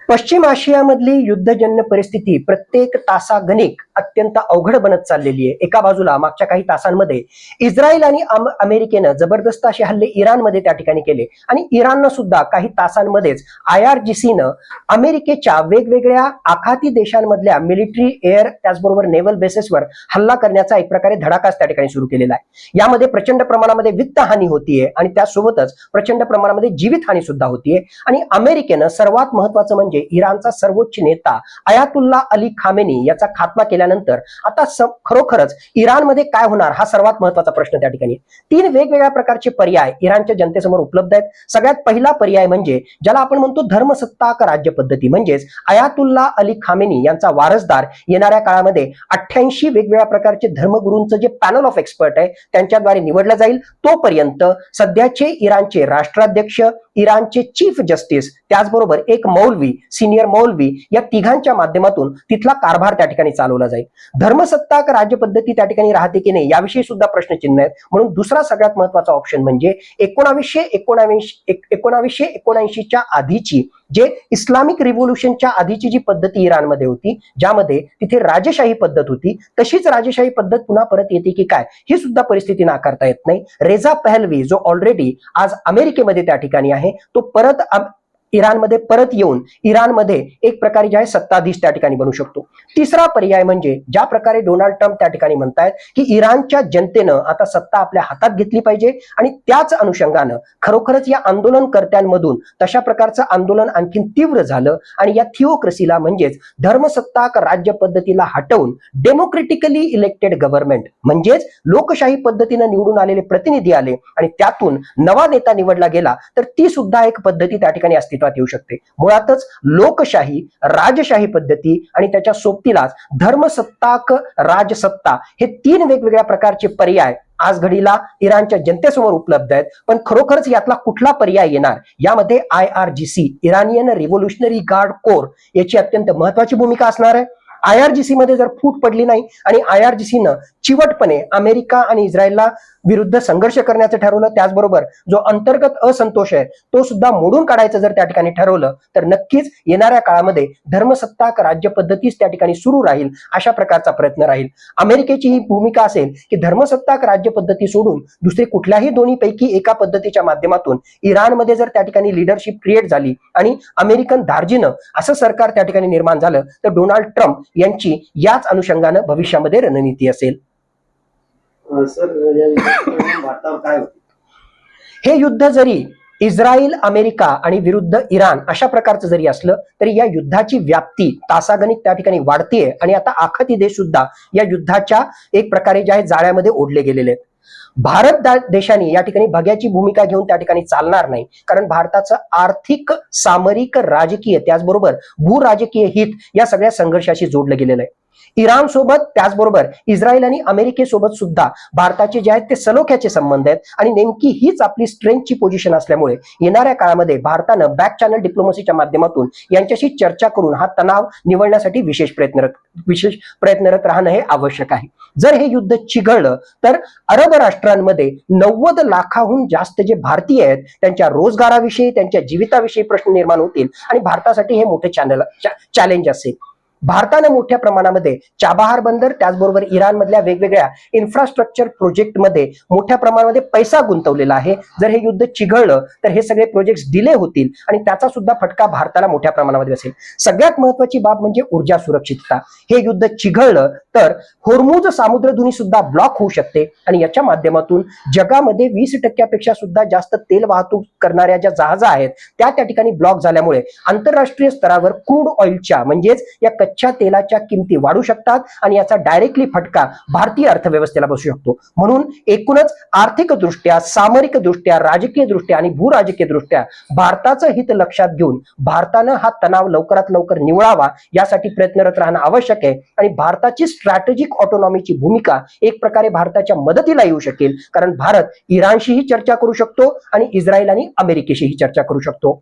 पश्चिम आशियामधली युद्धजन्य परिस्थिती प्रत्येक तासागणिक अत्यंत अवघड बनत चाललेली आहे। एका बाजूला मागच्या काही तासांमध्ये इस्रायल आणि अमेरिकेनं जबरदस्त असे हल्ले इराणमध्ये त्या ठिकाणी केले आणि इराणनं सुद्धा काही तासांमध्येच IRGCनं अमेरिकेच्या वेगवेगळ्या आखाती देशांमधल्या मिलिटरी एअर त्याचबरोबर नेव्हल बेसेसवर हल्ला करण्याचा एक प्रकारे धडाकाच त्या ठिकाणी सुरू केलेला आहे। यामध्ये प्रचंड प्रमाणामध्ये वित्तहानी होतीये आणि त्यासोबतच प्रचंड प्रमाणामध्ये जीवितहानी सुद्धा होतीये आणि अमेरिकेनं सर्वात महत्त्वाचं म्हणजे इराणचा सर्वोच्च नेता अयातुल्ला अली खामेनी याचा खात्मा केल्यानंतर आता खरोखरच इराणमध्ये काय होणार हा सर्वात महत्त्वाचा प्रश्न त्या ठिकाणी। तीन वेगवेगळ्या प्रकारचे पर्याय इराणच्या जनतेसमोर उपलब्ध आहेत। सगळ्यात पहिला पर्याय म्हणजे ज्याला आपण म्हणतो धर्मसत्ताक राज्य पद्धती, म्हणजेच अयातुल्ला अली खामेनी यांचा वारसदार येणाऱ्या काळामध्ये 88 वेगवेगळ्या प्रकारचे धर्मगुरूंचं जे पॅनल ऑफ एक्सपर्ट आहे त्यांच्याद्वारे निवडलं जाईल। तोपर्यंत सध्याचे इराणचे राष्ट्राध्यक्ष, इराणचे चीफ जस्टिस, त्याचबरोबर एक मौलवी, सिनियर मौलवी या तिघांच्या माध्यमातून तिथला कारभार त्या ठिकाणी चालवला जाईल। धर्मसत्ताक राज्य पद्धती त्या ठिकाणी राहते की नाही याविषयी सुद्धा प्रश्नचिन्ह आहेत। म्हणून दुसरा सगळ्यात महत्त्वाचा ऑप्शन म्हणजे 1979च्या आधीची जे इस्लामिक रिव्होल्यूशनच्या आधीची जी पद्धती इराणमध्ये होती, ज्यामध्ये तिथे राजेशाही पद्धत होती, तशीच राजेशाही पद्धत पुन्हा परत येते की काय ही सुद्धा परिस्थिती नाकारता येत नाही। रेझा पहलवी जो ऑलरेडी आज अमेरिकेमध्ये त्या ठिकाणी आहे, तो परत इराणमध्ये परत येऊन इराणमध्ये एक प्रकारे जे आहे सत्ताधीश त्या ठिकाणी बनू शकतो। तिसरा पर्याय म्हणजे ज्या प्रकारे डोनाल्ड ट्रम्प त्या ठिकाणी म्हणतायत की इराणच्या जनतेनं आता सत्ता आपल्या हातात घेतली पाहिजे आणि त्याच अनुषंगानं खरोखरच या आंदोलनकर्त्यांमधून तशा प्रकारचं आंदोलन आणखीन तीव्र झालं आणि या थिओक्रेसीला म्हणजेच धर्मसत्ताक राज्य पद्धतीला हटवून डेमोक्रेटिकली इलेक्टेड गव्हर्नमेंट म्हणजेच लोकशाही पद्धतीनं निवडून आलेले प्रतिनिधी आले आणि त्यातून नवा नेता निवडला गेला, तर ती सुद्धा एक पद्धती त्या ठिकाणी अस्तित्वात येऊ शकते। मुळातच लोकशाही, राजशाही पद्धती आणि त्याच्या सोबतीलाच धर्मसत्ताक राजसत्ता हे तीन वेगवेगळ्या प्रकारचे पर्याय आज घडीला इराणच्या जनतेसमोर उपलब्ध आहेत। पण खरोखरच यातला कुठला पर्याय येणार यामध्ये IRGC इराणियन रिव्होल्युशनरी गार्ड कोर याची अत्यंत महत्त्वाची भूमिका असणार आहे। IRGC मध्ये जर फूट पडली नाही आणि IRGCनं चिवटपणे अमेरिका आणि इस्रायलला विरुद्ध संघर्ष करण्याचं ठरवलं, त्याचबरोबर जो अंतर्गत असंतोष आहे तो सुद्धा मोडून काढायचं जर त्या ठिकाणी ठरवलं, तर नक्कीच येणाऱ्या काळामध्ये धर्मसत्ताक राज्य पद्धतीच त्या ठिकाणी सुरू राहील अशा प्रकारचा प्रयत्न राहील। अमेरिकेची ही भूमिका असेल की धर्मसत्ताक राज्य पद्धती सोडून दुसरी कुठल्याही दोन्ही पैकी एका पद्धतीच्या माध्यमातून इराणमध्ये जर त्या ठिकाणी लीडरशिप क्रिएट झाली आणि अमेरिकन धार्जिनं असं सरकार त्या ठिकाणी निर्माण झालं, तर डोनाल्ड ट्रम्प यांची याच अनुषंगानं भविष्यामध्ये रणनीती असेल। हे युद्ध जरी इस्रायल, अमेरिका आणि विरुद्ध इराण अशा प्रकारचं जरी असलं तरी या युद्धाची व्याप्ती तासागणिक त्या ठिकाणी वाढतीये आणि आता आखाती देश सुद्धा या युद्धाच्या एक प्रकारे जे आहे जाळ्यामध्ये ओढले गेलेले आहेत। भारत देशाने या ठिकाणी भग्याची भूमिका घेऊन त्या ठिकाणी चालणार नाही, कारण भारताचं आर्थिक, सामरिक, राजकीय त्याचबरोबर भूराजकीय हित या सगळ्या संघर्षाशी जोडलं गेलेलं आहे। इराण सोबत त्याचबरोबर इस्रायल आणि अमेरिकेसोबत सुद्धा भारताचे जे आहेत ते सलोख्याचे संबंध आहेत आणि नेमकी हीच आपली स्ट्रेंथची पोझिशन असल्यामुळे येणाऱ्या काळामध्ये भारतानं बॅक चॅनल डिप्लोमसीच्या माध्यमातून यांच्याशी चर्चा करून हा तणाव निवळण्यासाठी विशेष प्रयत्नरत राहणं हे आवश्यक आहे। जर हे युद्ध चिघळलं तर अरब राष्ट्रांमध्ये 90 लाखाहून जास्त जे भारतीय आहेत त्यांच्या रोजगाराविषयी, त्यांच्या जीविताविषयी प्रश्न निर्माण होतील आणि भारतासाठी हे मोठे चॅलेंज असेल। भारताने मोठ्या प्रमाणामध्ये चाबहार बंदर त्याचबरोबर इराण मधल्या वेगवेगळ्या इन्फ्रास्ट्रक्चर प्रोजेक्टमध्ये मोठ्या प्रमाणामध्ये पैसा गुंतवलेला आहे। जर हे युद्ध चिघळलं तर हे सगळे प्रोजेक्ट डिले होतील आणि त्याचा सुद्धा फटका भारताला मोठ्या प्रमाणामध्ये असेल। सगळ्यात महत्त्वाची बाब म्हणजे ऊर्जा सुरक्षितता। हे युद्ध चिघळलं तर होर्मुझ सामुद्रधुनी सुद्धा ब्लॉक होऊ शकते आणि याच्या माध्यमातून जगामध्ये 20% सुद्धा जास्त तेल वाहतूक करणाऱ्या ज्या जहाजा आहेत त्या ठिकाणी ब्लॉक झाल्यामुळे आंतरराष्ट्रीय स्तरावर क्रूड ऑइलच्या म्हणजेच या कच्च्या तेलाच्या किमती वाढू शकतात आणि याचा डायरेक्टली फटका भारतीय अर्थव्यवस्थेला बसू शकतो। म्हणून एकूणच आर्थिक दृष्ट्या, सामरिक दृष्ट्या, राजकीय दृष्ट्या आणि भूराजकीय दृष्ट्या भारताचं हित लक्षात घेऊन भारतानं हा तणाव लवकरात लवकर निवळावा यासाठी प्रयत्नरत राहणं आवश्यक आहे आणि भारताची स्ट्रॅटेजिक ऑटोनॉमीची भूमिका एक प्रकारे भारताच्या मदतीला येऊ शकेल, कारण भारत इराणशीही चर्चा करू शकतो आणि इस्रायल आणि अमेरिकेशीही चर्चा करू शकतो।